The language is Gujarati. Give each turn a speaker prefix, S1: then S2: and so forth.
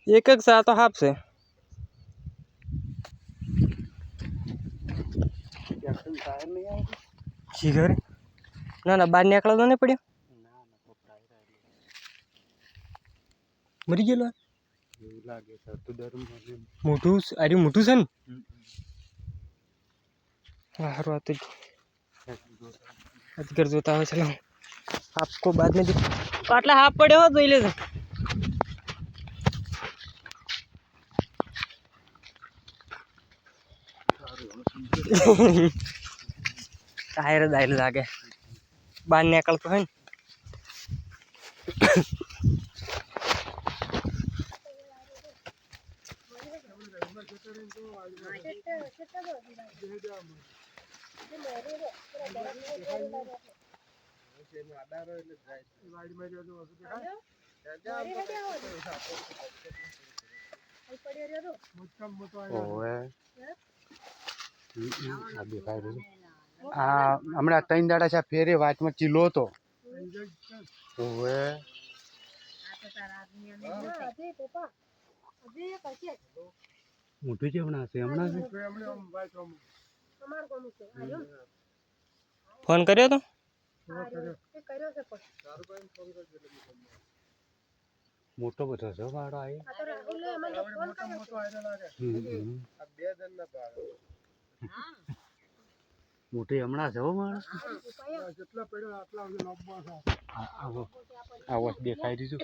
S1: એક એક સા તો હાફ છે શીખર ના ના બહાર નીકળો તો નહીં પડ્યો મરી ગયેલો
S2: એવું લાગે છે તો દરમ
S1: મોટું અરે મોટું છે ને સારું આ તો અજગર જોતા હોય ચલો आपको बाद में આટલા હાફ પડ્યો હો જોઈ લેજો ટાયર દાયલ લાગે બહાર નીકળતો હોય ને
S2: હમણાં 3 દાડા છે ફેરે વાતમાં ચીલો હતો ઓવે મોટું છે હમણાં
S1: ફોન કર્યો તો
S2: મોટો બધો છે વાળો આવી મોટી હમણાં છે માણસ આવો દેખાઈ દીધું